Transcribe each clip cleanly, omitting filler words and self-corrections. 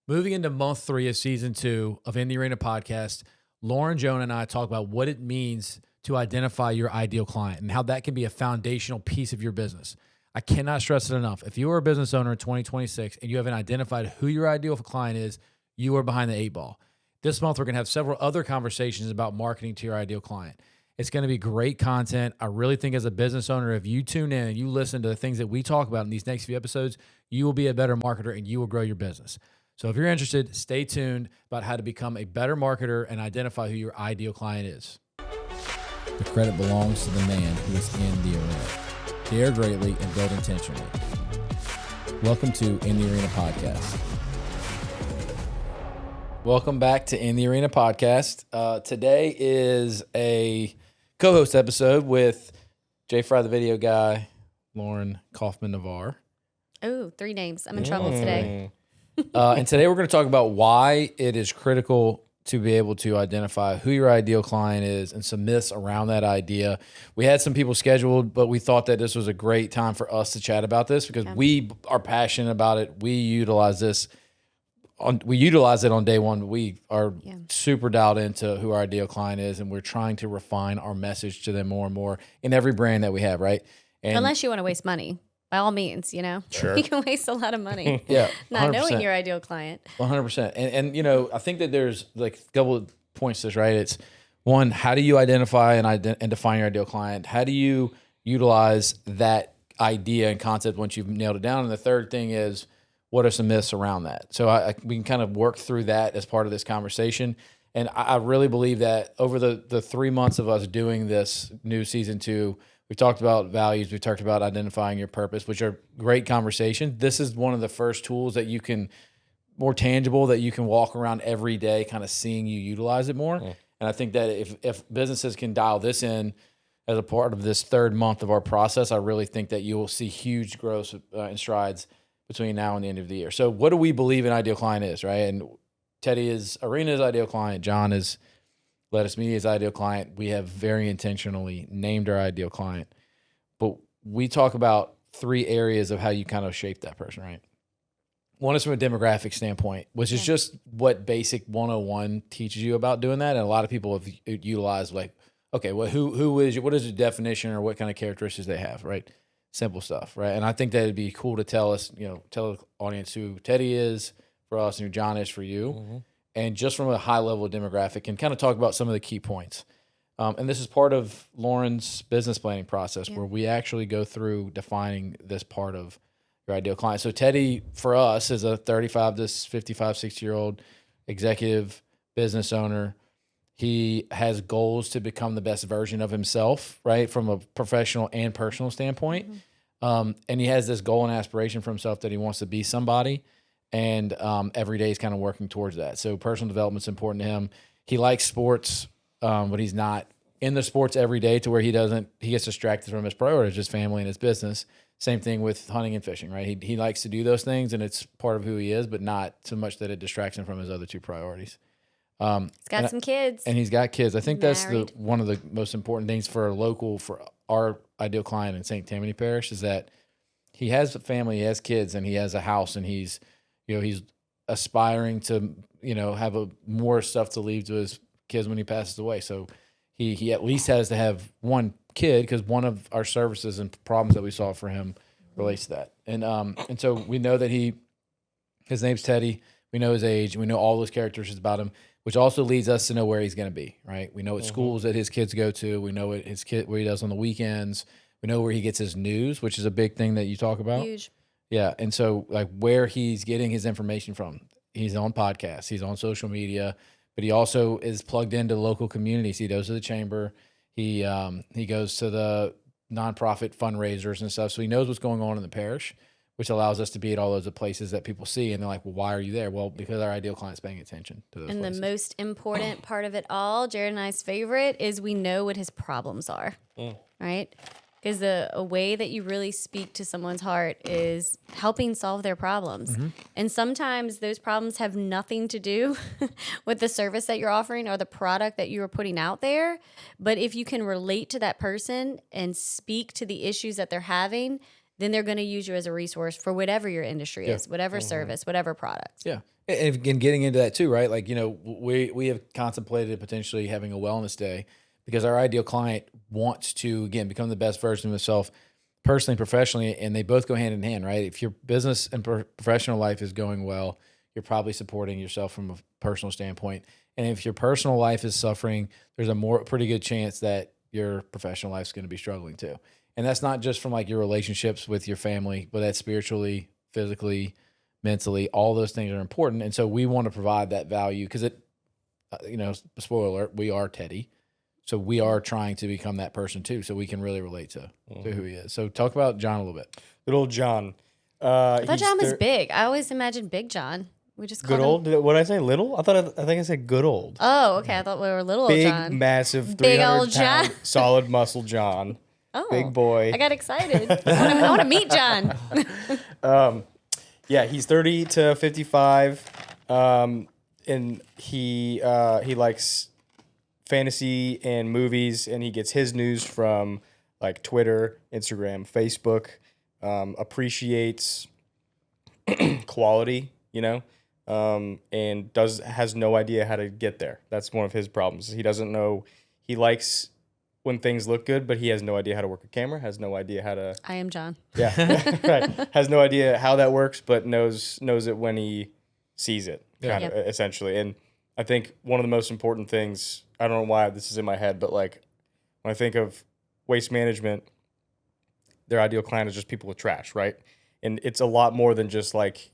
Moving into month 3 of season 2 of In the Arena podcast, Lauren, Jonah, and I talk about what it means to identify your ideal client and how that can be a foundational piece of your business. I cannot stress it enough. If you are a business owner in 2026 and you haven't identified who your ideal client is, you are behind the 8 ball. This month, we're going to have several other conversations about marketing to your ideal client. It's going to be great content. I really think as a business owner, if you tune in and you listen to the things that we talk about in these next few episodes, you will be a better marketer and you will grow your business. So if you're interested, stay tuned about how to become a better marketer and identify who your ideal client is. The credit belongs to the man who is in the arena. Dare greatly and build intentionally. Welcome to In the Arena Podcast. Welcome back to In the Arena Podcast. Today is a co-host episode with Jay Fry, the video guy, Lauren Navarre. Oh, 3 names. I'm in trouble today. And today we're going to talk about why it is critical to be able to identify who your ideal client is and some myths around that idea. We had some people scheduled, but we thought that this was a great time for us to chat about this because we are passionate about it. We utilize this. We utilize it on day one. We are super dialed into who our ideal client is, and we're trying to refine our message to them more and more in every brand that we have, right? And Unless you want to waste money. By all means, Sure. You can waste a lot of money. Yeah, Not 100%. knowing your ideal client. 100%. And I think that there's like a couple of points to this, right? It's one, how do you identify and define your ideal client? How do you utilize that idea and concept once you've nailed it down? And the third thing is, what are some myths around that? So we can kind of work through that as part of this conversation. And I really believe that over the 3 months of us doing this new season 2, we've talked about values. We've talked about identifying your purpose, which are great conversations. This is one of the first tools that you can, more tangible, that you can walk around every day kind of seeing you utilize it more. And I think that if businesses can dial this in as a part of this 3rd month of our process, I really think that you will see huge growth and strides between now and the end of the year. So what do we believe an ideal client is, right? And Teddy is Arena's ideal client. John is Lettuce Media's ideal client. We have very intentionally named our ideal client. But we talk about 3 areas of how you kind of shape that person, right? One is from a demographic standpoint, which is just what basic 101 teaches you about doing that. And a lot of people have utilized like, okay, well, what is the definition or what kind of characteristics they have, right? Simple stuff, right? And I think that it'd be cool to tell the audience who Teddy is for us and who John is for you. Mm-hmm. And just from a high level demographic and kind of talk about some of the key points. And this is part of Lauren's business planning process where we actually go through defining this part of your ideal client. So Teddy, for us, is a 35 to 55, 60-year-old executive business owner. He has goals to become the best version of himself, right, from a professional and personal standpoint. Mm-hmm. And he has this goal and aspiration for himself that he wants to be somebody. And every day he's kind of working towards that. So personal development's important to him. He likes sports, but he's not in the sports every day to where he gets distracted from his priorities, his family and his business. Same thing with hunting and fishing, right? He likes to do those things, and it's part of who he is, but not so much that it distracts him from his other 2 priorities. He's got some kids. And he's got kids. I think that's one of the most important things for our ideal client in St. Tammany Parish is that he has a family, he has kids, and he has a house, and he's aspiring to, have more stuff to leave to his kids when he passes away. So he at least has to have one kid because one of our services and problems that we solve for him relates to that. And so we know that his name's Teddy. We know his age. We know all those characteristics about him, which also leads us to know where he's going to be, right? We know what schools that his kids go to. We know what what he does on the weekends. We know where he gets his news, which is a big thing that you talk about. Huge. Yeah, and so like where he's getting his information from. He's on podcasts, he's on social media, but he also is plugged into local communities. He goes to the chamber, he goes to the nonprofit fundraisers and stuff. So he knows what's going on in the parish, which allows us to be at all those places that people see, and they're like, "Well, why are you there?" Well, because our ideal client's paying attention to those. And places. The most important part of it all, Jared and I's favorite, is we know what his problems are, right? Because a way that you really speak to someone's heart is helping solve their problems. Mm-hmm. And sometimes those problems have nothing to do with the service that you're offering or the product that you are putting out there. But if you can relate to that person and speak to the issues that they're having, then they're going to use you as a resource for whatever your industry is, whatever service, whatever product. Yeah. And again, getting into that too, right? Like, we have contemplated potentially having a wellness day because our ideal client wants to, again, become the best version of himself personally, professionally, and they both go hand in hand, right? If your business and professional life is going well, you're probably supporting yourself from a personal standpoint. And if your personal life is suffering, there's a pretty good chance that your professional life is going to be struggling too. And that's not just from like your relationships with your family, but that's spiritually, physically, mentally, all those things are important. And so we want to provide that value because spoiler alert, we are Teddy. So we are trying to become that person too. So we can really relate to who he is. So talk about John a little bit. Good old John. I thought John was big. I always imagined Big John. We just good old. What did I say? Little? I think I said good old. Oh, okay. I thought we were little big, old John. Massive, Big old John. Solid muscle John. Oh, big boy. I got excited. I want to meet John. Yeah, he's 30 to 55, and he likes fantasy and movies, and he gets his news from like Twitter, Instagram, Facebook. Appreciates quality, and has no idea how to get there. That's one of his problems. He doesn't know. He likes when things look good, but he has no idea how to work a camera. Has no idea how to. I am John. Yeah, right. Has no idea how that works, but knows it when he sees it, essentially. And I think one of the most important things. I don't know why this is in my head, but like when I think of waste management, their ideal client is just people with trash, right? And it's a lot more than just like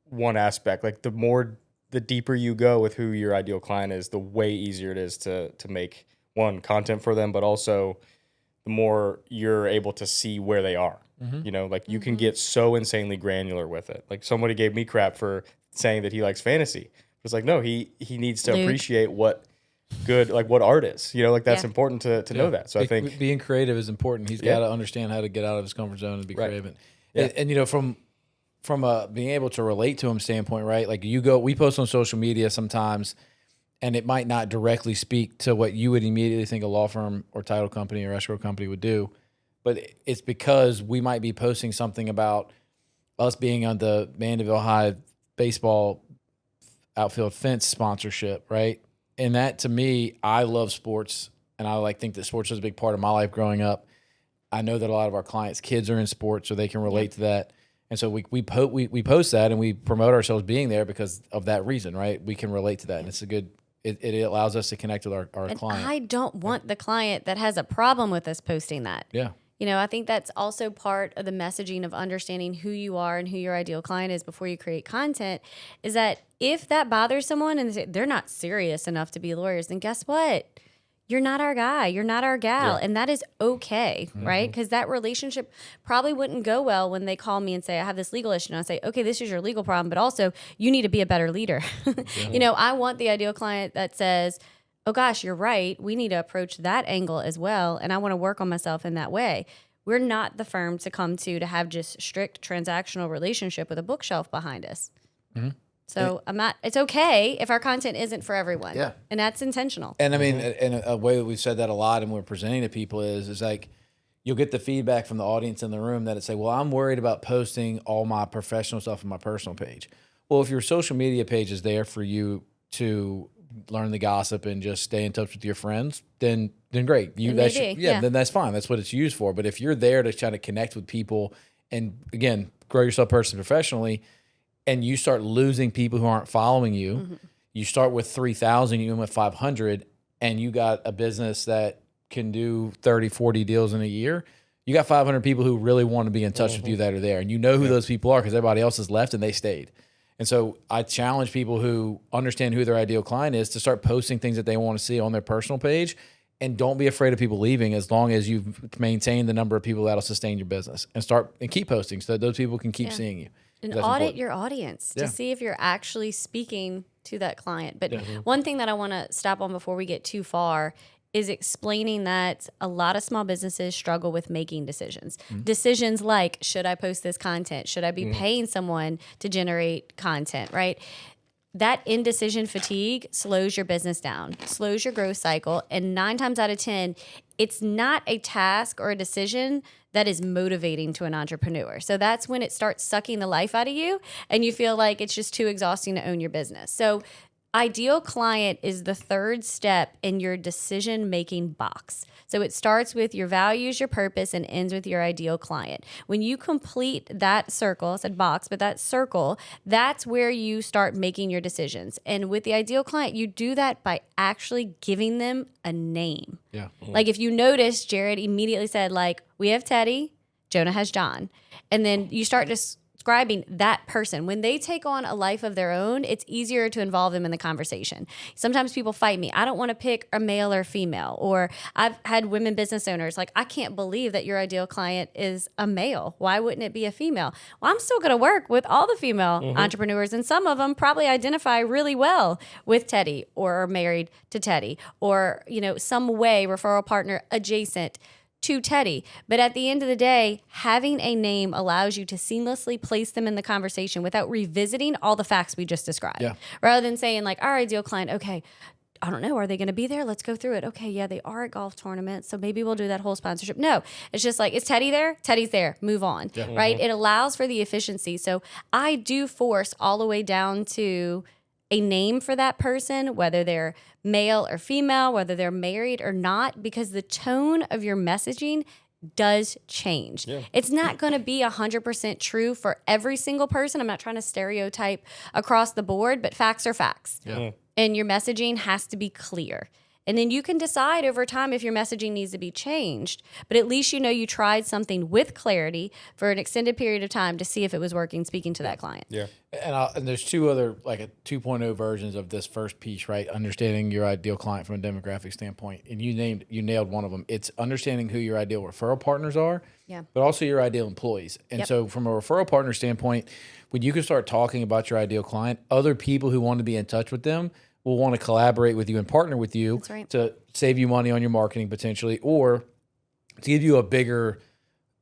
one aspect. Like the deeper you go with who your ideal client is, the way easier it is to make content for them, but also the more you're able to see where they are. Mm-hmm. You can get so insanely granular with it. Like somebody gave me crap for saying that he likes fantasy. It's like, no, he needs to appreciate what art is, that's important to know that. So I think being creative is important. He's got to understand how to get out of his comfort zone and be creative. And from a being able to relate to him standpoint, right? Like we post on social media sometimes and it might not directly speak to what you would immediately think a law firm or title company or escrow company would do. But it's because we might be posting something about us being on the Mandeville High baseball outfield fence sponsorship, right? And that, to me, I love sports, and I think that sports was a big part of my life growing up. I know that a lot of our clients' kids are in sports, so they can relate to that. And so we post that, and we promote ourselves being there because of that reason, right? We can relate to that, and it's a good. It allows us to connect with our client. I don't want the client that has a problem with us posting that. Yeah. I think that's also part of the messaging of understanding who you are and who your ideal client is before you create content, is that if that bothers someone and they're not serious enough to be lawyers, then guess what? You're not our guy. You're not our gal. Yeah. And that is okay, right? Because that relationship probably wouldn't go well when they call me and say, I have this legal issue. And I say, okay, this is your legal problem, but also you need to be a better leader. I want the ideal client that says, oh gosh, you're right. We need to approach that angle as well. And I want to work on myself in that way. We're not the firm to come to have just strict transactional relationship with a bookshelf behind us. Mm-hmm. So it's okay if our content isn't for everyone. Yeah. And that's intentional. And I mean, in a way that we've said that a lot and we're presenting to people is like, you'll get the feedback from the audience in the room that it say, well, I'm worried about posting all my professional stuff on my personal page. Well, if your social media page is there for you to learn the gossip and just stay in touch with your friends, then great. Then that's fine. That's what it's used for. But if you're there to try to connect with people and, again, grow yourself personally, professionally, and you start losing people who aren't following you, you start with 3,000, you end with 500, and you got a business that can do 30, 40 deals in a year, you got 500 people who really want to be in touch with you that are there. And you know who those people are because everybody else has left and they stayed. And so I challenge people who understand who their ideal client is to start posting things that they want to see on their personal page. And don't be afraid of people leaving as long as you've maintained the number of people that'll sustain your business. And keep posting so that those people can keep seeing you. And audit your audience to see if you're actually speaking to that client. But one thing that I want to stop on before we get too far is explaining that a lot of small businesses struggle with making decisions. Decisions like, should I post this content? Should I be paying someone to generate content, right? that indecision fatigue slows your business down, slows your growth cycle. And 9 times out of 10, it's not a task or a decision that is motivating to an entrepreneur. So that's when it starts sucking the life out of you and you feel like it's just too exhausting to own your business. So ideal client is the third step in your decision-making box. So it starts with your values, your purpose, and ends with your ideal client. When you complete that circle, I said box, but that circle, that's where you start making your decisions. And with the ideal client, you do that by actually giving them a name. Yeah. Like if you notice, Jared immediately said, like, we have Teddy, Jonah has John. And then you start describing that person. When they take on a life of their own, it's easier to involve them in the conversation. Sometimes people fight me. I don't want to pick a male or female. Or I've had women business owners like, I can't believe that your ideal client is a male. Why wouldn't it be a female? Well, I'm still going to work with all the female entrepreneurs, and some of them probably identify really well with Teddy or are married to Teddy or, some way referral partner adjacent to Teddy. But at the end of the day, having a name allows you to seamlessly place them in the conversation without revisiting all the facts we just described. Yeah. Rather than saying like, our ideal client, okay, I don't know, are they going to be there? Let's go through it. Okay, yeah, they are at golf tournaments, so maybe we'll do that whole sponsorship. No, it's just like, is Teddy there? Teddy's there. Move on, right? It allows for the efficiency. So I do force all the way down to a name for that person, whether they're male or female, whether they're married or not, because the tone of your messaging does change. Yeah. It's not going to be 100% true for every single person. I'm not trying to stereotype across the board, but facts are facts. Yeah. And your messaging has to be clear. And then you can decide over time if your messaging needs to be changed. But at least you tried something with clarity for an extended period of time to see if it was working, speaking to that client. Yeah. And there's two other, like a 2.0 versions of this first piece, right? Understanding your ideal client from a demographic standpoint. And you nailed one of them. It's understanding who your ideal referral partners are, but also your ideal employees. And so from a referral partner standpoint, when you can start talking about your ideal client, other people who want to be in touch with them will want to collaborate with you and partner with you to save you money on your marketing potentially, or to give you a bigger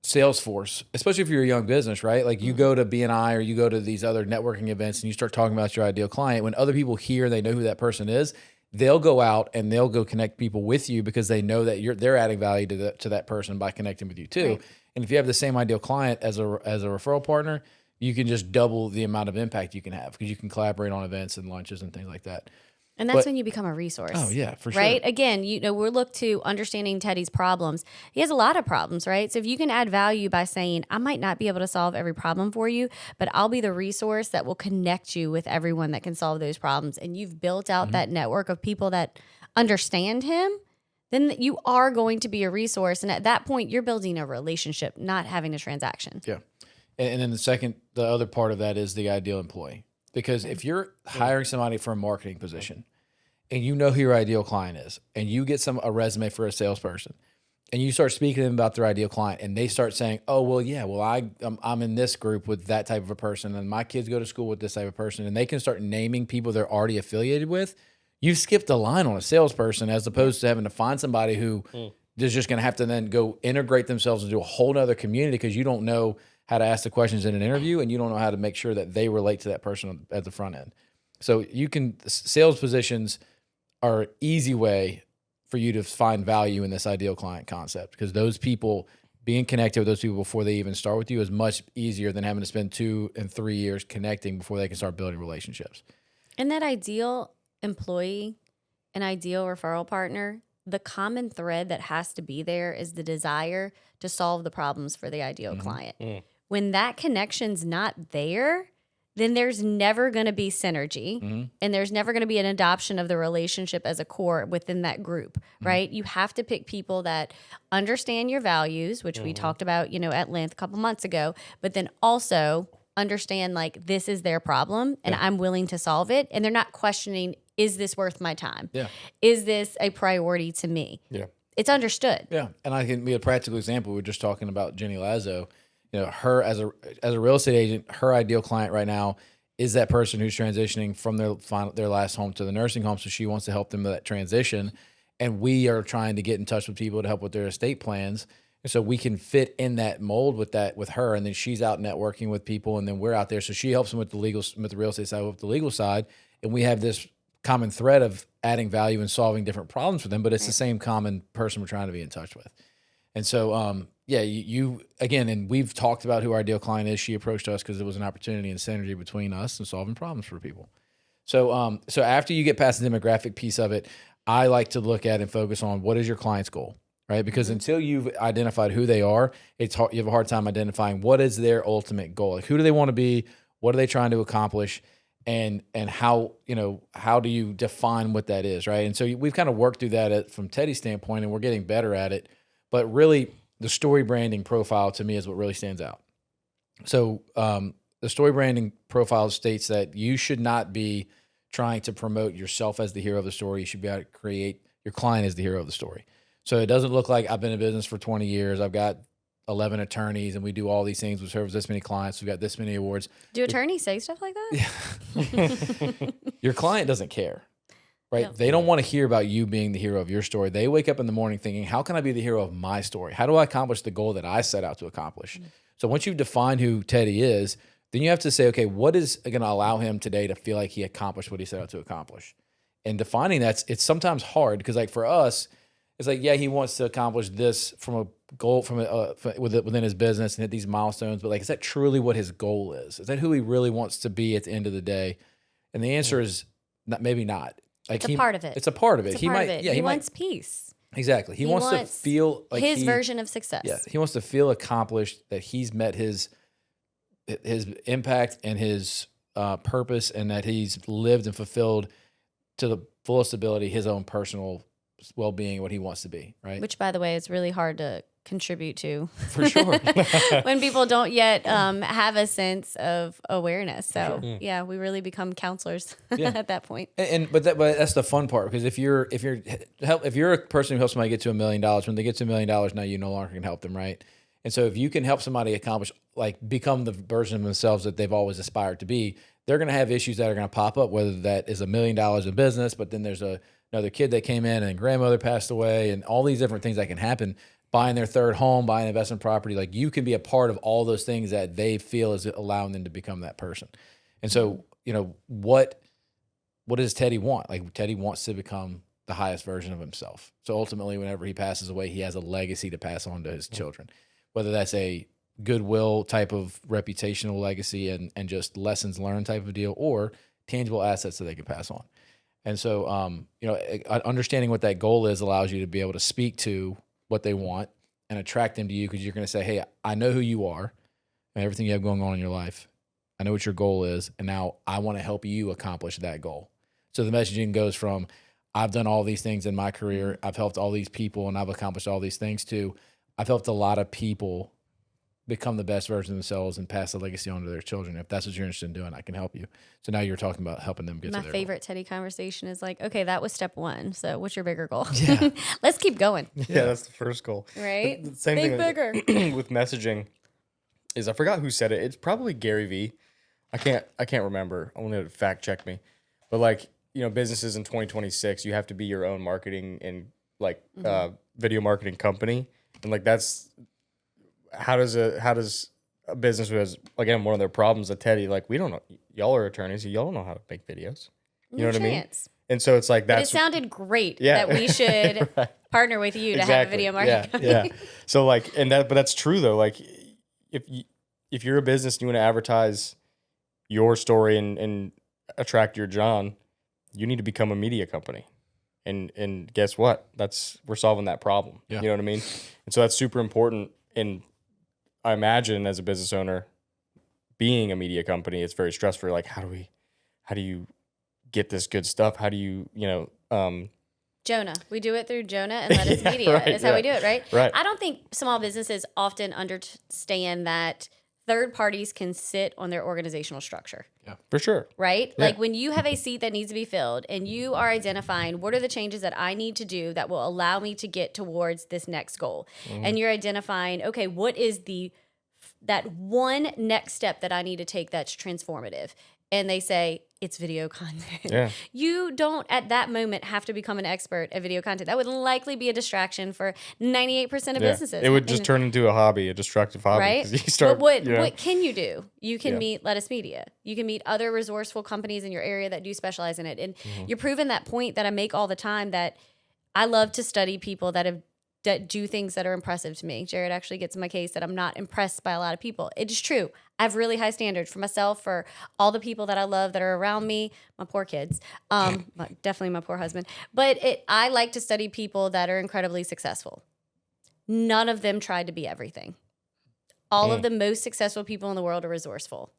sales force, especially if you're a young business, right? Like you go to BNI or you go to these other networking events and you start talking about your ideal client. When other people hear, they know who that person is, they'll go out and they'll go connect people with you because they know that they're adding value to that person by connecting with you too. Right. And if you have the same ideal client as a referral partner, you can just double the amount of impact you can have because you can collaborate on events and lunches and things like that. And that's when you become a resource. Oh, yeah, for sure. Right? Again, we're looked to understanding Teddy's problems. He has a lot of problems, right? So if you can add value by saying, I might not be able to solve every problem for you, but I'll be the resource that will connect you with everyone that can solve those problems. And you've built out that network of people that understand him, then you are going to be a resource. And at that point, you're building a relationship, not having a transaction. Yeah. And then the other part of that is the ideal employee. Because if you're hiring somebody for a marketing position and you know who your ideal client is and you get a resume for a salesperson and you start speaking to them about their ideal client and they start saying, oh, well, yeah, well, I'm in this group with that type of a person and my kids go to school with this type of person, and they can start naming people they're already affiliated with, you've skipped a line on a salesperson as opposed to having to find somebody who is just going to have to then go integrate themselves into a whole nother community because you don't know how to ask the questions in an interview, and you don't know how to make sure that they relate to that person at the front end. So sales positions are an easy way for you to find value in this ideal client concept, because those people, being connected with those people before they even start with you is much easier than having to spend 2 and 3 years connecting before they can start building relationships. And that ideal employee, an ideal referral partner, the common thread that has to be there is the desire to solve the problems for the ideal client. When that connection's not there, then there's never going to be synergy and there's never going to be an adoption of the relationship as a core within that group, right? You have to pick people that understand your values, which we talked about, at length a couple months ago, but then also understand like this is their problem and I'm willing to solve it. And they're not questioning, is this worth my time? Yeah. Is this a priority to me? Yeah. It's understood. Yeah. And I can be a practical example. We were just talking about Jenny Lazo. Her as a real estate agent, her ideal client right now is that person who's transitioning from their last home to the nursing home. So she wants to help them with that transition. And we are trying to get in touch with people to help with their estate plans. And so we can fit in that mold with her. And then she's out networking with people, and then we're out there. So she helps them with the real estate side, with the legal side. And we have this common thread of adding value and solving different problems for them, but it's the same common person we're trying to be in touch with. And so, you again, and we've talked about who our ideal client is. She approached us because there was an opportunity and synergy between us and solving problems for people. So, so after you get past the demographic piece of it, I like to look at and focus on what is your client's goal, right? Because until you've identified who they are, it's hard, you have a hard time identifying what is their ultimate goal. Like, who do they want to be? What are they trying to accomplish? And how, how do you define what that is, right? And so we've kind of worked through that from Teddy's standpoint, and we're getting better at it. But really, the story branding profile to me is what really stands out. So the story branding profile states that you should not be trying to promote yourself as the hero of the story. You should be able to create your client as the hero of the story. So it doesn't look like I've been in business for 20 years. I've got 11 attorneys, and we do all these things. We serve this many clients. We've got this many awards. Do attorneys say stuff like that? Yeah. Your client doesn't care, right? No. They don't want to hear about you being the hero of your story. They wake up in the morning thinking, how can I be the hero of my story? How do I accomplish the goal that I set out to accomplish? So once you've defined who Teddy is, then you have to say, okay, what is going to allow him today to feel like he accomplished what he set out to accomplish? And defining that, it's sometimes hard because, like, for us, it's like, yeah, he wants to accomplish this from a goal within his business and hit these milestones. But, like, is that truly what his goal is? Is that who he really wants to be at the end of the day? And the answer is maybe not. Like, it's a part of it. It's a part of it. It's a part of it. Yeah, he wants peace. Exactly. He wants to feel like his version of success. Yeah, he wants to feel accomplished, that he's met his impact and his purpose, and that he's lived and fulfilled to the fullest ability his own personal well-being, what he wants to be, right? Which, by the way, is really hard to contribute to. For sure. When people don't yet have a sense of awareness. So yeah, we really become counselors at that point. But that's the fun part, because if you're a person who helps somebody get to $1 million, when they get to $1 million, now you no longer can help them, right? And so if you can help somebody accomplish, like, become the version of themselves that they've always aspired to be, they're going to have issues that are going to pop up, whether that is $1 million in business, but then there's another kid that came in and grandmother passed away, and all these different things that can happen, buying their third home, buying investment property. Like, you can be a part of all those things that they feel is allowing them to become that person. And so, what does Teddy want? Like, Teddy wants to become the highest version of himself. So ultimately, whenever he passes away, he has a legacy to pass on to his children, whether that's a goodwill type of reputational legacy and just lessons learned type of deal, or tangible assets that they can pass on. And so, understanding what that goal is allows you to be able to speak to what they want and attract them to you, because you're going to say, hey, I know who you are and everything you have going on in your life. I know what your goal is, and now I want to help you accomplish that goal. So the messaging goes from, I've done all these things in my career, I've helped all these people, and I've accomplished all these things, to I've helped a lot of people become the best version of themselves and pass the legacy on to their children. If that's what you're interested in doing, I can help you. So now you're talking about helping them get to their goal. My favorite Teddy conversation is like, okay, that was step one. So what's your bigger goal? Yeah. Let's keep going. Yeah, that's the first goal. Right? The same Think thing bigger. with messaging is, I forgot who said it. It's probably Gary Vee. I can't remember. I want to fact check me. But, like, businesses in 2026, you have to be your own marketing and, like, video marketing company. And, like, that's how does a business who has, again, one of their problems at Teddy, like, we don't know, y'all are attorneys, y'all don't know how to make videos. You know what I mean? And so it's like, that's, but it sounded great that we should right. partner with you to have a video marketing company. Yeah. So, like, but that's true though. Like, if you're a business and you want to advertise your story and attract your John, you need to become a media company. And guess what? We're solving that problem. Yeah. You know what I mean? And so that's super important. And I imagine, as a business owner, being a media company, it's very stressful. Like, how do you get this good stuff? How do you, Jonah. We do it through Jonah and Lettuce Media. Right, Is how we do it, right? Right. I don't think small businesses often understand that third parties can sit on their organizational structure. Yeah, for sure. Right? Yeah. Like, when you have a seat that needs to be filled and you are identifying what are the changes that I need to do that will allow me to get towards this next goal. And you're identifying, okay, what is that one next step that I need to take that's transformative. and they say it's video content. Yeah. You don't at that moment have to become an expert at video content. That would likely be a distraction for 98% of businesses. It would just turn into a hobby, a destructive hobby. Right? 'Cause you start, but you know, what can you do? You can meet Lettuce Media. You can meet other resourceful companies in your area that do specialize in it. And you're proving that point that I make all the time, that I love to study people that do things that are impressive to me. Jared actually gets in my case that I'm not impressed by a lot of people. It is true. I have really high standards for myself, for all the people that I love that are around me, my poor kids, definitely my poor husband. But I like to study people that are incredibly successful. None of them tried to be everything. All of the most successful people in the world are resourceful.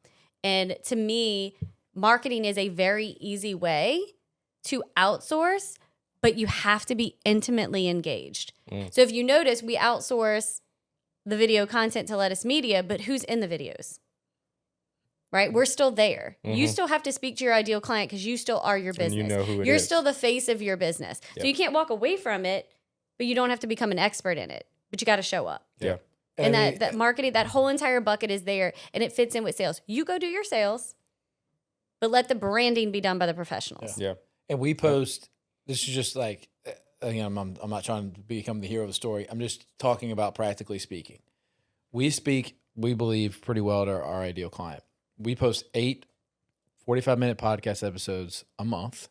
And to me, marketing is a very easy way to outsource, but you have to be intimately engaged. So if you notice, we outsource the video content to Lettuce Media, but who's in the videos? Right? We're still there. You still have to speak to your ideal client because you still are your business. And you know who it You're is. still the face of your business. So you can't walk away from it, but you don't have to become an expert in it. But you got to show up. Yeah. And that marketing, that whole entire bucket is there, and it fits in with sales. You go do your sales, but let the branding be done by the professionals. Yeah. And we post, this is just like, again, I'm not trying to become the hero of the story. I'm just talking about practically speaking. We believe pretty well to our ideal client. We post 8 45-minute podcast episodes a month.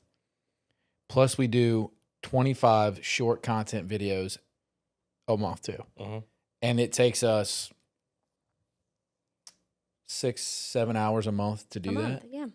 Plus we do 25 short content videos a month too. And it takes us 6-7 hours a month to do that. Yeah.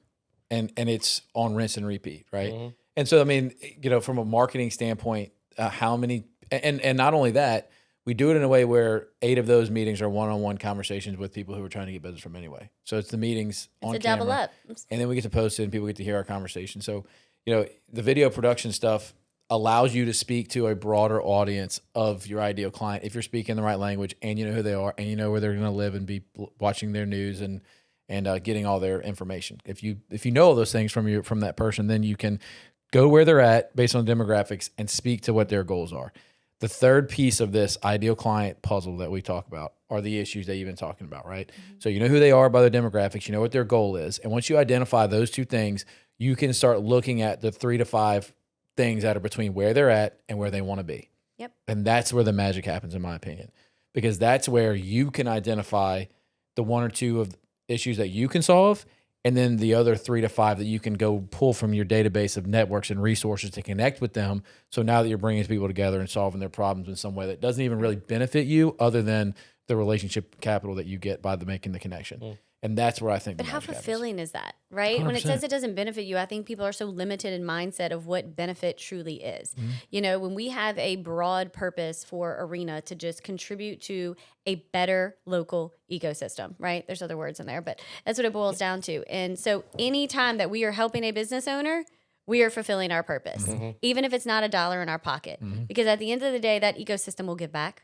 And it's on rinse and repeat, right? And so, I mean, you know, from a marketing standpoint, how many, and not only that, we do it in a way where 8 of those meetings are one-on-one conversations with people who are trying to get business from anyway. So it's the meetings on It's a camera, double up. and then we get to post it and people get to hear our conversation. So, you know, the video production stuff allows you to speak to a broader audience of your ideal client if you're speaking the right language and you know who they are and you know where they're going to live and be watching their news and getting all their information. If you know all those things from that person, then you can go where they're at based on demographics and speak to what their goals are. The third piece of this ideal client puzzle that we talk about are the issues that you've been talking about, right? So you know who they are by their demographics, you know what their goal is. And once you identify those 2 things, you can start looking at the 3 to 5 things that are between where they're at and where they want to be. Yep. And that's where the magic happens, in my opinion, because that's where you can identify the 1 or 2 of issues that you can solve, and then the other 3 to 5 that you can go pull from your database of networks and resources to connect with them. So now that you're bringing people together and solving their problems in some way that doesn't even really benefit you other than the relationship capital that you get by making the connection. And that's where I think But the how magic happens. fulfilling is that, right? When it 100%. says it doesn't benefit you, I think people are so limited in mindset of what benefit truly is. You know, when we have a broad purpose for Arena to just contribute to a better local ecosystem, right? There's other words in there, but that's what it boils down to. And so anytime that we are helping a business owner, we are fulfilling our purpose, even if it's not $1 in our pocket. Because at the end of the day, that ecosystem will give back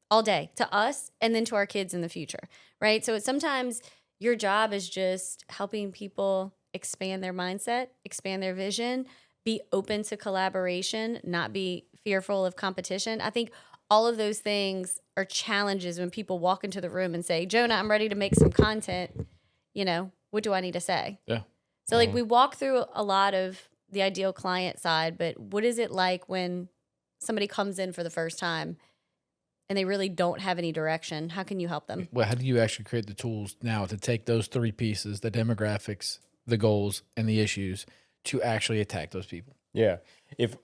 all day to us and then to our kids in the future, right? So it's sometimes your job is just helping people expand their mindset, expand their vision, be open to collaboration, not be fearful of competition. I think all of those things are challenges when people walk into the room and say, Jonah, I'm ready to make some content. You know, what do I need to say? Yeah. So like we walk through a lot of the ideal client side, but what is it like when somebody comes in for the first time and they really don't have any direction? How can you help them? Well, how do you actually create the tools now to take those 3 pieces, the demographics, the goals, and the issues, to actually attack those people? Yeah. If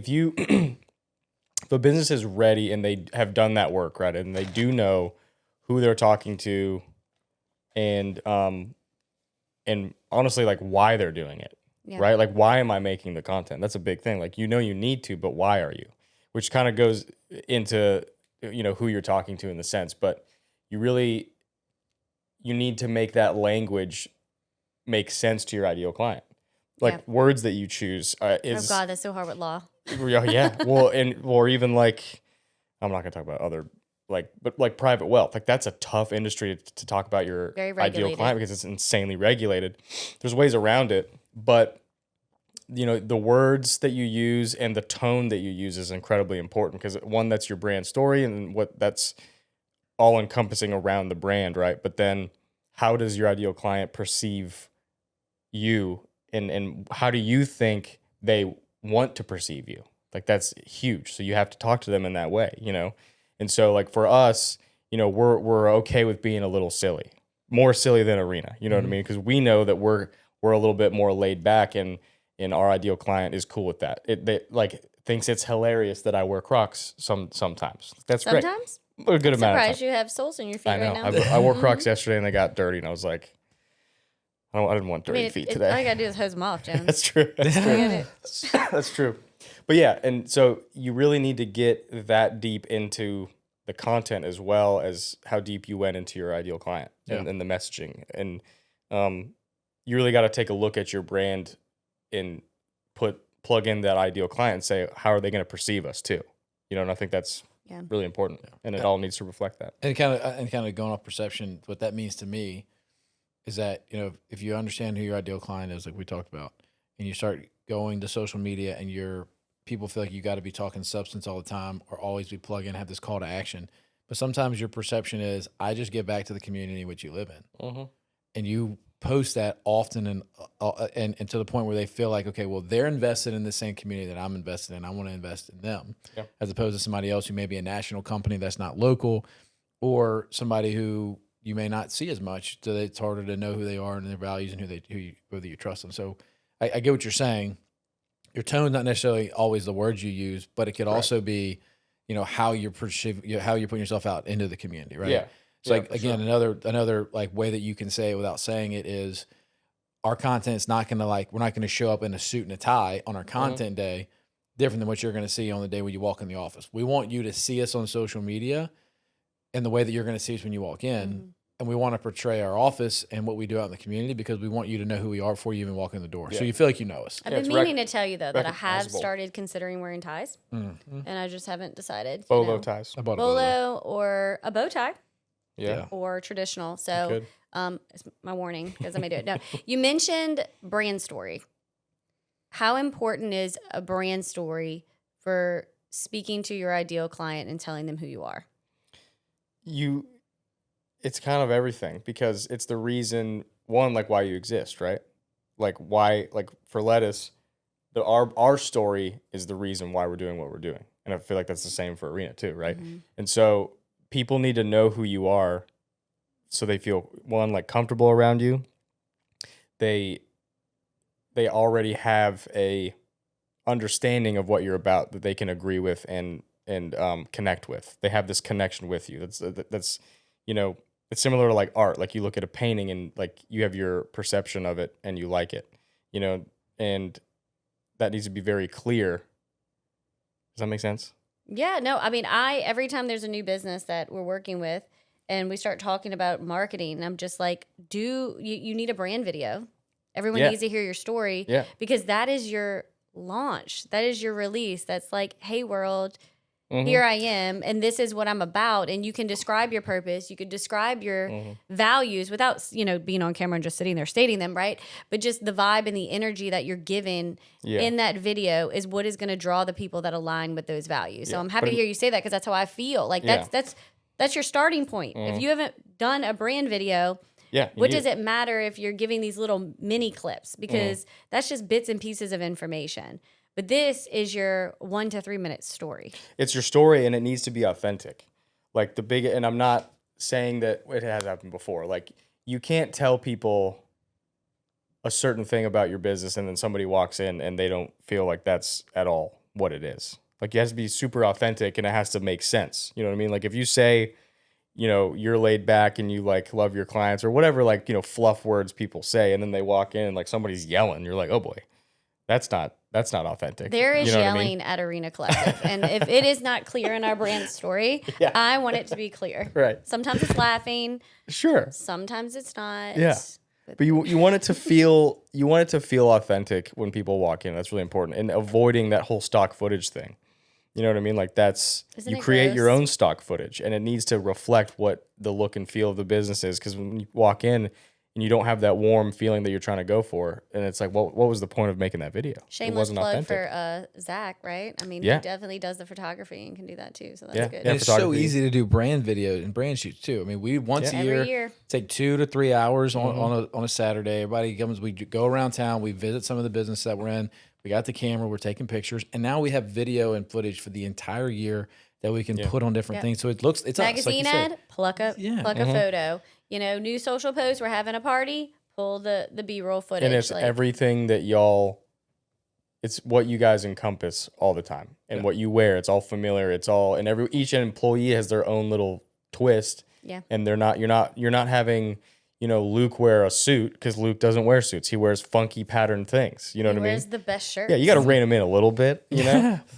you, if a business is ready and they have done that work, right, and they do know who they're talking to and honestly, like, why they're doing it, right? Like, why am I making the content? That's a big thing. Like, you know you need to, but why are you? Which kind of goes into, you know, who you're talking to in the sense, but you need to make that language make sense to your ideal client. Like words that you choose is, oh God, that's so hard with law. yeah. Well, or even like, I'm not gonna talk about other but like private wealth. Like that's a tough industry to talk about your ideal client because it's insanely regulated. There's ways around it, but you know, the words that you use and the tone that you use is incredibly important because one, that's your brand story and what that's all encompassing around the brand, right? But then how does your ideal client perceive you and how do you think they want to perceive you? Like that's huge. So you have to talk to them in that way, you know? And so like for us, you know, we're okay with being a little silly, more silly than Arena, you know what I mean? Because we know that we're a little bit more laid back and our ideal client is cool with that. They like thinks it's hilarious that I wear Crocs sometimes. That's great. Sometimes? A good amount of Surprised time. you have soles in your feet I know. right now. I wore Crocs yesterday and they got dirty and I was like, I didn't want dirty feet today. All you gotta do is hose them off, Jones. That's true. That's true. That's true. But yeah, and so you really need to get that deep into the content as well as how deep you went into your ideal client and the messaging. And you really got to take a look at your brand and plug in that ideal client and say, how are they going to perceive us too? You know, and I think that's really important. And it all needs to reflect that. And kind of going off perception, what that means to me is that, you know, if you understand who your ideal client is, like we talked about, and you start going to social media and people feel like you got to be talking substance all the time or always be plugged in, have this call to action. But sometimes your perception is, I just give back to the community in which you live in. And you post that often and to the point where they feel like, okay, well, they're invested in the same community that I'm invested in. I want to invest in them, as opposed to somebody else who may be a national company that's not local, or somebody who you may not see as much, so that it's harder to know who they are and their values and whether you trust them. So I get what you're saying. Your tone's not necessarily always the words you use, but it could also be, you know, how you're putting yourself out into the community, right? Yeah. So like again, another like way that you can say it without saying it is, our content is not going to we're not going to show up in a suit and a tie on our content day, different than what you're going to see on the day when you walk in the office. We want you to see us on social media in the way that you're going to see us when you walk in. And we want to portray our office and what we do out in the community because we want you to know who we are before you even walk in the door. So you feel like you know us. I've been meaning to tell you, though, that I have started considering wearing ties. And I just haven't decided. Bolo ties. I bought a Bolo or a bow tie. Yeah. Or traditional. So it's my warning because I may do it. No, you mentioned brand story. How important is a brand story for speaking to your ideal client and telling them who you are? It's kind of everything because it's the reason, one, like why you exist, right? Like why, like for Lettuce, our story is the reason why we're doing what we're doing. And I feel like that's the same for Arena too, right? And so people need to know who you are so they feel, one, like comfortable around you. They already have a understanding of what you're about that they can agree with and connect with. They have this connection with you. That's you know, it's similar to like art. Like you look at a painting and like you have your perception of it and you like it, you know, and that needs to be very clear. Does that make sense? Yeah, no, I mean, every time there's a new business that we're working with and we start talking about marketing, I'm just like, you need a brand video. Everyone needs to hear your story because that is your launch. That is your release. That's like, hey, world, here I am, and this is what I'm about. And you can describe your purpose. You could describe your values without, you know, being on camera and just sitting there stating them, right? But just the vibe and the energy that you're giving in that video is what is going to draw the people that align with those values. So I'm happy to hear you say that because that's how I feel. Like that's your starting point. If you haven't done a brand video, what does it matter if you're giving these little mini clips? Because that's just bits and pieces of information. But this is your 1 to 3 minute story. It's your story and it needs to be authentic. Like and I'm not saying that it has happened before. Like you can't tell people a certain thing about your business and then somebody walks in and they don't feel like that's at all what it is. Like it has to be super authentic and it has to make sense. You know what I mean? Like if you say, you know, you're laid back and you like love your clients or whatever, like, you know, fluff words people say, and then they walk in and like somebody's yelling, you're like, oh boy, that's not authentic. There is yelling at Arena Collective. And if it is not clear in our brand story, I want it to be clear. Right. Sometimes it's laughing. Sure. Sometimes it's not. Yeah. But you want it to feel authentic when people walk in. That's really important. And avoiding that whole stock footage thing. You know what I mean? Like you create your own stock footage and it needs to reflect what the look and feel of the business is. Because when you walk in, and you don't have that warm feeling that you're trying to go for. And it's like, what was the point of making that video? It Shameless wasn't plug authentic. for Zach, right? I mean, he definitely does the photography and can do that too. So that's good. And it's so easy to do brand videos and brand shoots too. I mean, we once a year take 2 to 3 hours on a Saturday. Everybody comes, we go around town, we visit some of the business that we're in. We got the camera, we're taking pictures, and now we have video and footage for the entire year that we can put on different things. So it's magazine us, like ad, pluck a photo. You know, new social post, we're having a party, pull the B-roll footage. And it's everything that it's what you guys encompass all the time. And what you wear, it's all familiar. It's all, and each employee has their own little twist. Yeah. And you're not having, Luke wear a suit, because Luke doesn't wear suits. He wears funky patterned things. You know what I mean? He wears the best shirt. Yeah, you got to rein him in a little bit,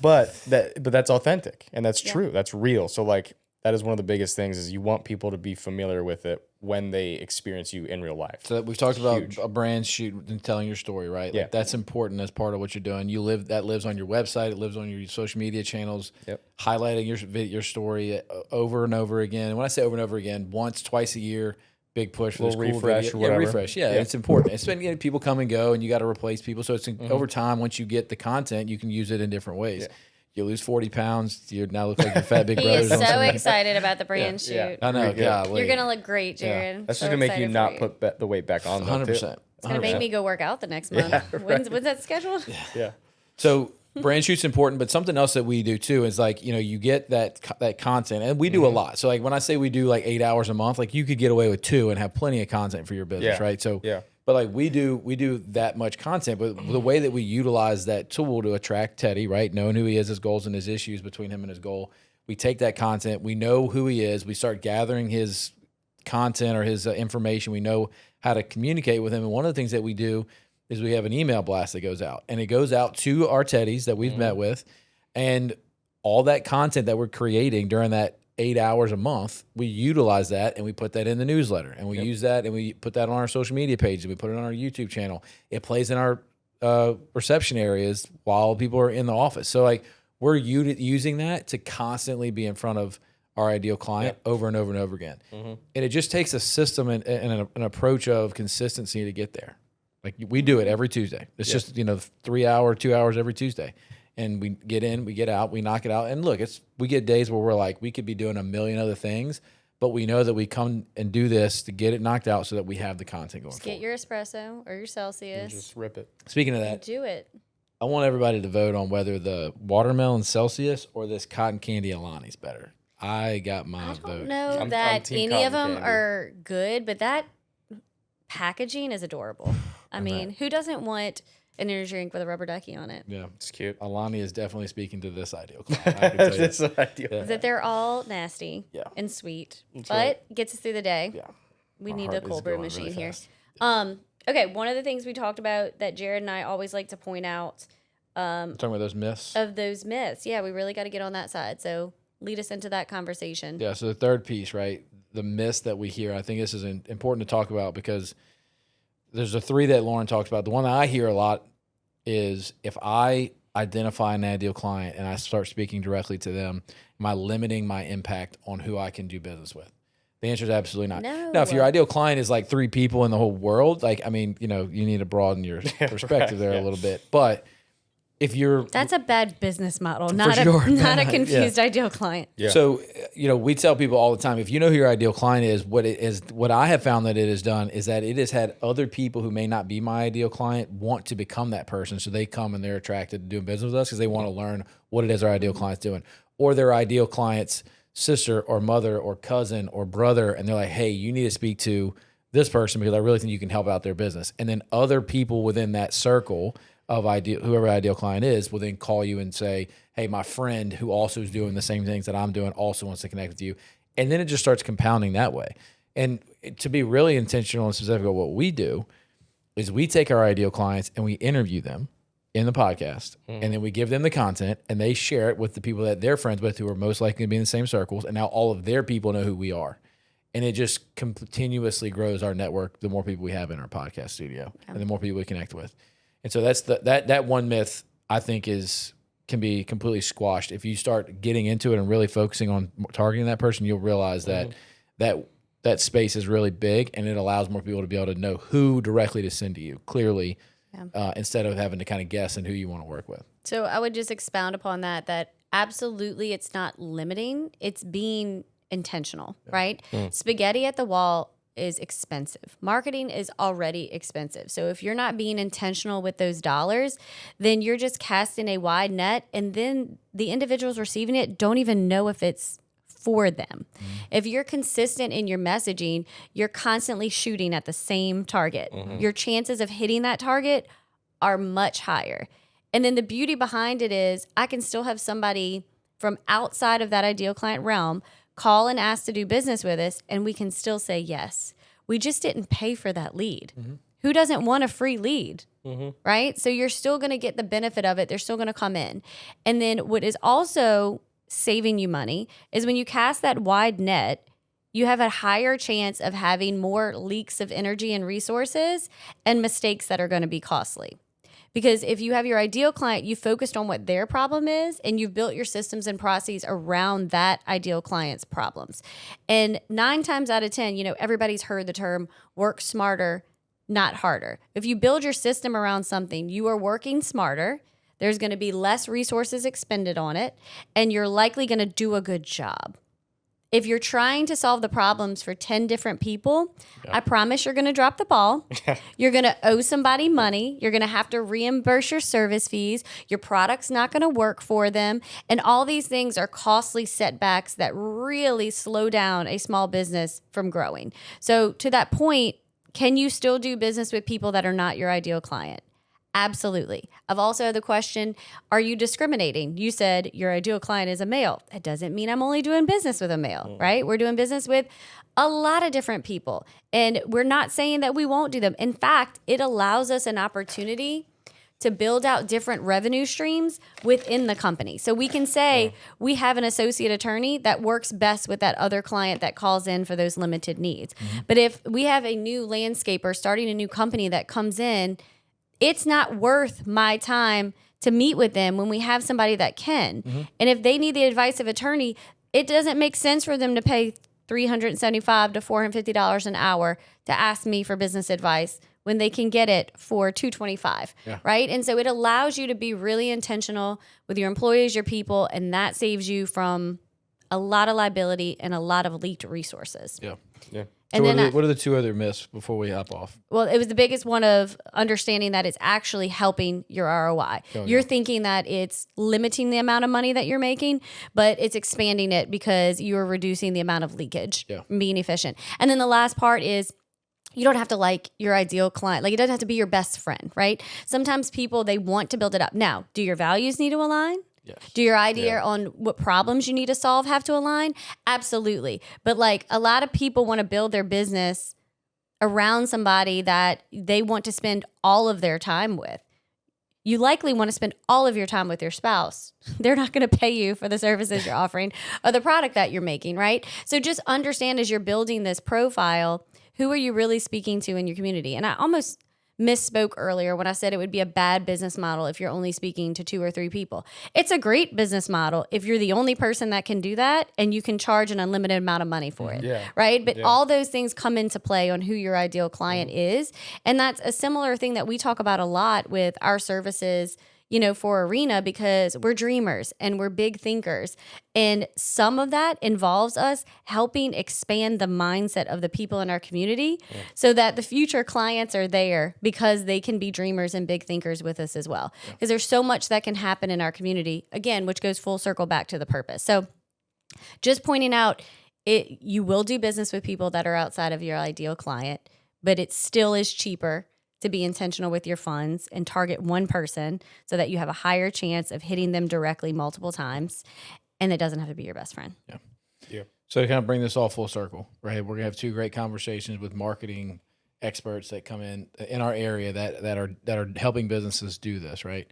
but that's authentic and that's true. That's real. So like, that is one of the biggest things is you want people to be familiar with it when they experience you in real life. So we've talked about a brand shoot and telling your story, right? Yeah. Like that's important as part of what you're doing. That lives on your website. It lives on your social media channels, highlighting your story over and over again. And when I say over and over again, once, twice a year, big push for this cool refresh video. or whatever. Refresh. Yeah, it's important. It's been getting people come and go, and you got to replace people. So it's over time. Once you get the content, you can use it in different ways. Yeah. You lose 40 pounds. You now look like your fat big brothers. He is so excited about the brand shoot. Yeah. I know. You're going to look great, Jared. Yeah. That's just going to make you not put the weight back on. 100%. It's going to make me go work out the next month. When's that scheduled? Yeah. So brand shoot's important, but something else that we do too is like, you get that content, and we do a lot. So like when I say we do like 8 hours a month, like you could get away with 2 and have plenty of content for your business, right? So but like we do that much content, but the way that we utilize that tool to attract Teddy, right? Knowing who he is, his goals and his issues between him and his goal. We take that content, we know who he is, we start gathering his content or his information. We know how to communicate with him. And one of the things that we do is we have an email blast that goes out, and it goes out to our Teddies that we've met with, and all that content that we're creating during that 8 hours a month, we utilize that and we put that in the newsletter, and we use that and we put that on our social media page, and we put it on our YouTube channel. It plays in our reception areas while people are in the office. So like we're using that to constantly be in front of our ideal client over and over and over again. And it just takes a system and an approach of consistency to get there. Like we do it every Tuesday. It's just, 3 hour, 2 hours every Tuesday. And we get in, we get out, we knock it out. And look, we get days where we're like, we could be doing a million other things, but we know that we come and do this to get it knocked out so that we have the content going forward. Get your espresso or your Celsius. Just rip it. Speaking of that, do it. I want everybody to vote on whether the watermelon Celsius or this cotton candy Alani's better. I got my vote. I don't know that any of them are good, but that packaging is adorable. I mean, who doesn't want an energy drink with a rubber ducky on it? Yeah, it's cute. Alani is definitely speaking to this ideal client. I can tell you. This ideal. Yeah. That they're all nasty and sweet, but gets us through the day. Yeah, we need a cold brew machine here. Okay, one of the things we talked about that Jared and I always like to point out. Talking about those myths. Of those myths, yeah, we really got to get on that side. So lead us into that conversation. Yeah. So the third piece, right? The myths that we hear. I think this is important to talk about because there's the 3 that Lauren talks about. The one that I hear a lot is if I identify an ideal client and I start speaking directly to them, am I limiting my impact on who I can do business with? The answer is absolutely not. No. Now, if your ideal client is like 3 people in the whole world, like, I mean, you need to broaden your perspective there a little bit. But if you're... That's a bad business model, not a confused ideal client. Yeah. So, we tell people all the time, if you know who your ideal client is, what I have found that it has done is that it has had other people who may not be my ideal client want to become that person. So they come and they're attracted to doing business with us because they want to learn what it is our ideal client's doing. Or their ideal client's sister or mother or cousin or brother, and they're like, hey, you need to speak to this person because I really think you can help out their business. And then other people within that circle of whoever ideal client is will then call you and say, hey, my friend who also is doing the same things that I'm doing also wants to connect with you. And then it just starts compounding that way. And to be really intentional and specific about what we do is we take our ideal clients and we interview them in the podcast, and then we give them the content and they share it with the people that they're friends with who are most likely to be in the same circles. And now all of their people know who we are. And it just continuously grows our network the more people we have in our podcast studio and the more people we connect with. And so that's that one myth I think can be completely squashed. If you start getting into it and really focusing on targeting that person, you'll realize that that space is really big, and it allows more people to be able to know who directly to send to you clearly, instead of having to kind of guess and who you want to work with. So I would just expound upon that absolutely it's not limiting, it's being intentional, right? Spaghetti at the wall is expensive. Marketing is already expensive. So if you're not being intentional with those dollars, then you're just casting a wide net, and then the individuals receiving it don't even know if it's for them. If you're consistent in your messaging, you're constantly shooting at the same target. Your chances of hitting that target are much higher. And then the beauty behind it is I can still have somebody from outside of that ideal client realm call and ask to do business with us, and we can still say yes. We just didn't pay for that lead. Who doesn't want a free lead, right? So you're still going to get the benefit of it. They're still going to come in. And then what is also saving you money is when you cast that wide net, you have a higher chance of having more leaks of energy and resources and mistakes that are going to be costly. Because if you have your ideal client, you focused on what their problem is, and you've built your systems and processes around that ideal client's problems. And 9 times out of 10, everybody's heard the term work smarter, not harder. If you build your system around something, you are working smarter. There's going to be less resources expended on it, and you're likely going to do a good job. If you're trying to solve the problems for 10 different people, I promise you're going to drop the ball. You're going to owe somebody money. You're going to have to reimburse your service fees. Your product's not going to work for them. And all these things are costly setbacks that really slow down a small business from growing. So to that point, can you still do business with people that are not your ideal client? Absolutely. I've also had the question, are you discriminating? You said your ideal client is a male. That doesn't mean I'm only doing business with a male, right? We're doing business with a lot of different people. And we're not saying that we won't do them. In fact, it allows us an opportunity to build out different revenue streams within the company. So we can say we have an associate attorney that works best with that other client that calls in for those limited needs. But if we have a new landscaper starting a new company that comes in, it's not worth my time to meet with them when we have somebody that can. And if they need the advice of attorney, it doesn't make sense for them to pay $375 to $450 an hour to ask me for business advice when they can get it for $225, right? And so it allows you to be really intentional with your employees, your people, and that saves you from a lot of liability and a lot of leaked resources. Yeah. And So then what are the 2 other myths before we hop off? Well, it was the biggest one of understanding that it's actually helping your ROI. You're thinking that it's limiting the amount of money that you're making, but it's expanding it because you're reducing the amount of leakage, being efficient. And then the last part is you don't have to like your ideal client. Like, it doesn't have to be your best friend, right? Sometimes people, they want to build it up. Now, do your values need to align? Yes. Do your idea on what problems you need to solve have to align? Absolutely. But like, a lot of people want to build their business around somebody that they want to spend all of their time with. You likely want to spend all of your time with your spouse. They're not going to pay you for the services you're offering or the product that you're making, right? So just understand as you're building this profile, who are you really speaking to in your community? And I almost misspoke earlier when I said it would be a bad business model if you're only speaking to 2 or 3 people. It's a great business model if you're the only person that can do that and you can charge an unlimited amount of money for it, right? But all those things come into play on who your ideal client is. And that's a similar thing that we talk about a lot with our services, for Arena, because we're dreamers and we're big thinkers. And some of that involves us helping expand the mindset of the people in our community so that the future clients are there because they can be dreamers and big thinkers with us as well. Because there's so much that can happen in our community, again, which goes full circle back to the purpose. So just pointing out, you will do business with people that are outside of your ideal client, but it still is cheaper to be intentional with your funds and target one person so that you have a higher chance of hitting them directly multiple times. And it doesn't have to be your best friend. Yeah. So to kind of bring this all full circle, right? We're going to have 2 great conversations with marketing experts that come in our area that are helping businesses do this, right?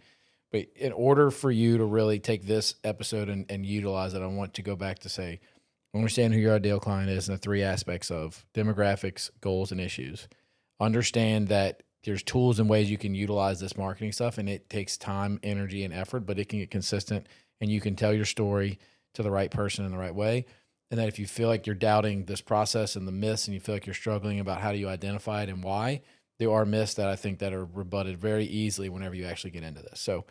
But in order for you to really take this episode and utilize it, I want to go back to say, understand who your ideal client is and the 3 aspects of demographics, goals, and issues. Understand that there's tools and ways you can utilize this marketing stuff, and it takes time, energy, and effort, but it can get consistent, and you can tell your story to the right person in the right way. And that if you feel like you're doubting this process and the myths, and you feel like you're struggling about how do you identify it and why, there are myths that I think that are rebutted very easily whenever you actually get into this. So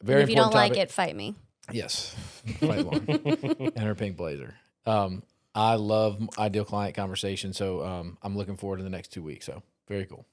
very And if you important don't topic. like it, fight me. Yes. Fight Lauren and her pink blazer. I love ideal client conversation. So I'm looking forward to the next 2 weeks. So very cool.